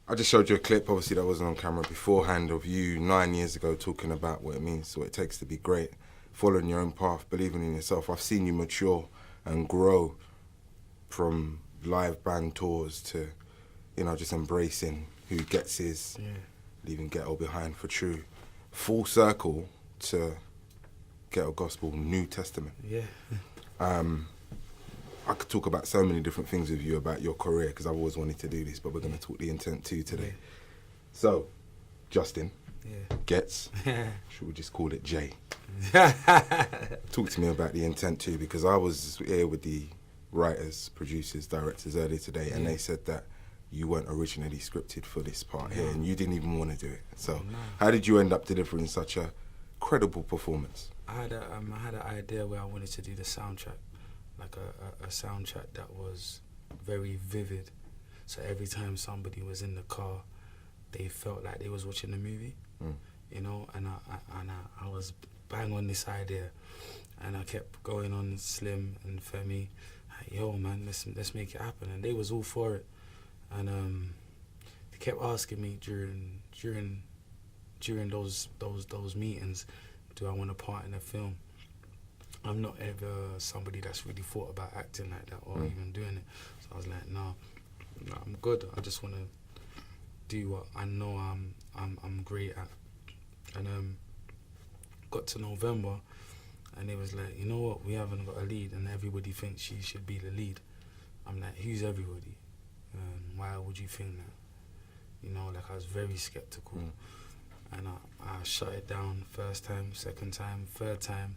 I just showed you a clip, obviously that wasn't on camera beforehand, of you 9 years ago talking about what it means, what it takes to be great, following your own path, believing in yourself. I've seen you mature and grow from live band tours to, you know, just embracing who Ghetts is, leaving Ghetto behind for true. Full circle to Ghetto Gospel, New Testament. Yeah. I could talk about so many different things with you about your career because I've always wanted to do this, but we're going to talk the intent too today. So, Justin, Ghetts, should we just call it Jay? Talk to me about the intent too, because I was here with the writers, producers, directors earlier today, and they said that you weren't originally scripted for this part here, and you didn't even want to do it. So, how did you end up delivering such a credible performance? I had an idea where I wanted to do the soundtrack, like a soundtrack that was very vivid. So every time somebody was in the car, they felt like they was watching a movie, you know. And I was bang on this idea, and I kept going on Slim and Femi, like, yo man, let's make it happen. And they was all for it, and they kept asking me during those meetings, do I want to part in a film? I'm not ever somebody that's really thought about acting like that or even doing it. So I was like, no, I'm good. I just want to do what I know I'm great at. And got to November, and it was like, you know what, we haven't got a lead, and everybody thinks she should be the lead. I'm like, who's everybody? Why would you think that? You know, like I was very skeptical. And I shut it down first time, second time, third time.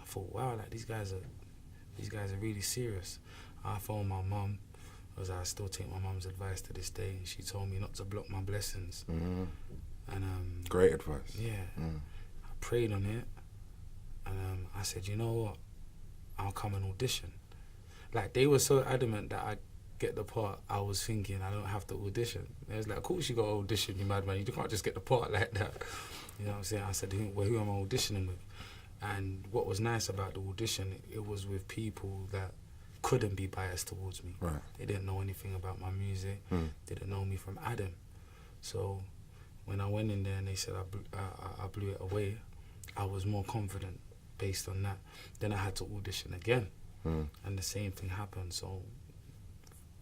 I thought, wow, like these guys are really serious. I phoned my mum, because I still take my mum's advice to this day. She told me not to block my blessings. And great advice. Yeah. I prayed on it, and I said, you know what? I'll come and audition. Like, they were so adamant that I get the part, I was thinking I don't have to audition. It was like, of course you got to audition, you madman. You can't just get the part like that. You know what I'm saying? I said, well, who am I auditioning with? And what was nice about the audition, it was with people that couldn't be biased towards me. Right. They didn't know anything about my music. They didn't know me from Adam. So when I went in there and they said I blew it away, I was more confident based on that. Then I had to audition again. And the same thing happened. So,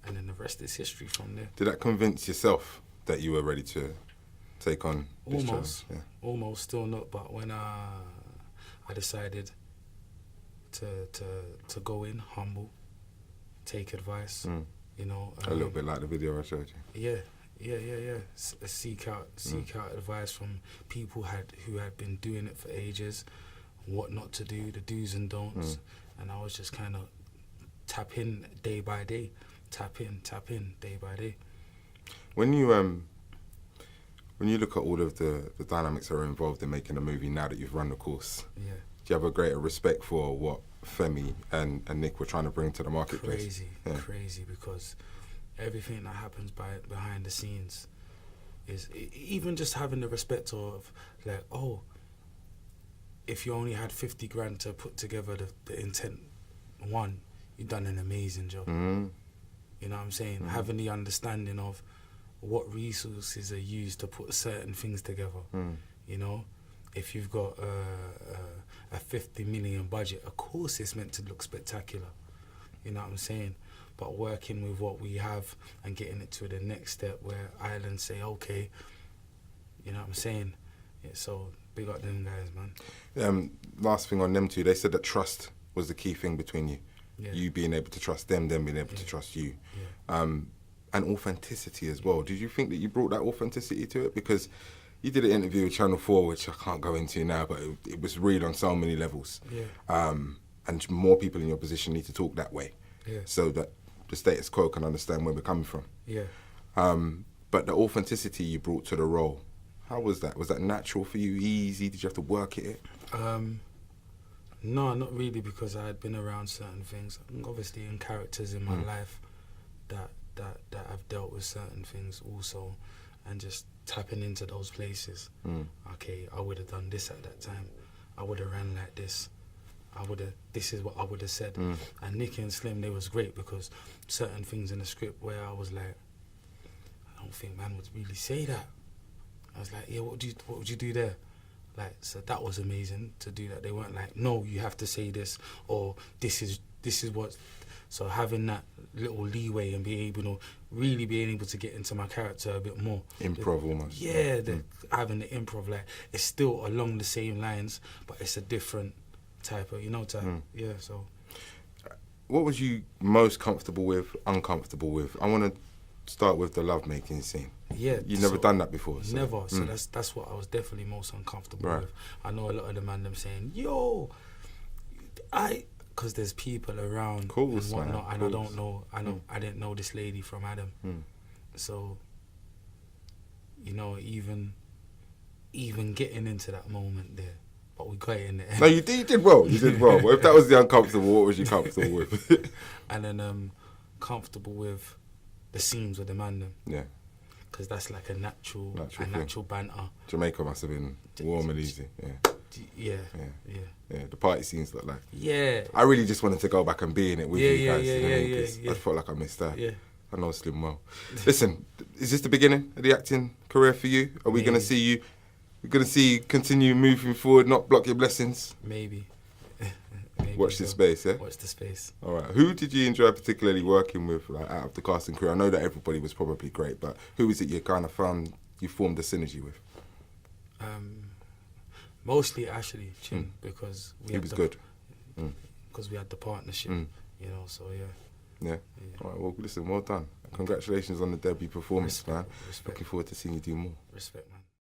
and then the rest is history from there. Did that convince yourself that you were ready to take on this challenge? Yeah. Almost, still not. But when I decided to go in humble, take advice, you know. A little bit like the video I showed you. Yeah. Seek out advice from people who had been doing it for ages, what not to do, the do's and don'ts, and I was just kind of tap in day by day, tap in day by day. When you look at all of the dynamics that are involved in making a movie now that you've run the course, do you have a greater respect for what Femi and Nick were trying to bring to the marketplace? Crazy, because everything that happens behind the scenes is even just having the respect of, like, oh, if you only had 50 grand to put together the intent one, you've done an amazing job. You know what I'm saying? Having the understanding of what resources are used to put certain things together. You know, if you've got a 50 million budget, of course it's meant to look spectacular. You know what I'm saying? But working with what we have and getting it to the next step where Ireland say, okay, you know what I'm saying? Yeah, so big up them guys, man. Last thing on them two, they said that trust was the key thing between you. You being able to trust them being able to trust you. And authenticity as well. Did you think that you brought that authenticity to it? Because you did an interview with Channel 4, which I can't go into now, but it was real on so many levels. And more people in your position need to talk that way, so that the status quo can understand where we're coming from. But the authenticity you brought to the role, how was that? Was that natural for you, easy? Did you have to work at it? No, not really, because I had been around certain things. Obviously in characters in my life that I've dealt with certain things also, and just tapping into those places. Okay, I would have done this at that time. I would have ran like this. This is what I would have said. And Nicky and Slim, they was great, because certain things in the script where I was like, I don't think man would really say that. I was like, yeah, what would you do there? Like, so that was amazing to do that. They weren't like, no, you have to say this, or this is what. So having that little leeway and being able to get into my character a bit more. Improv almost. Yeah, having the improv, like, it's still along the same lines, but it's a different type of, yeah, so. What was you most comfortable with, uncomfortable with? I want to start with the lovemaking scene. Yeah. You've never done that before? So. Never. So that's what I was definitely most uncomfortable with. I know a lot of the man them saying, yo, because there's people around and whatnot, and I don't know, I didn't know this lady from Adam. So, even getting into that moment there, but we got it in the end. No, you did well. You did well. But if that was the uncomfortable, what was you comfortable with? And then comfortable with the scenes with the man them. Yeah. Because that's like a natural banter. Jamaica must have been warm and easy. Yeah. Yeah. The party scenes look like. Yeah. I really just wanted to go back and be in it with you guys. Yeah. I felt like I missed that. Yeah. I know Slim well. Listen, is this the beginning of the acting career for you? Are we going to see you? We're going to see you continue moving forward, not block your blessings? Maybe. Watch this space, yeah? Watch the space. All right. Who did you enjoy particularly working with, like, out of the casting crew? I know that everybody was probably great, but who is it you kind of found you formed a synergy with? Mostly Ashley Chin, because he was good. Because we had the partnership, so yeah. Yeah. All right, well, listen, well done. Congratulations on the debut performance, man. Respect. Looking forward to seeing you do more. Respect, man.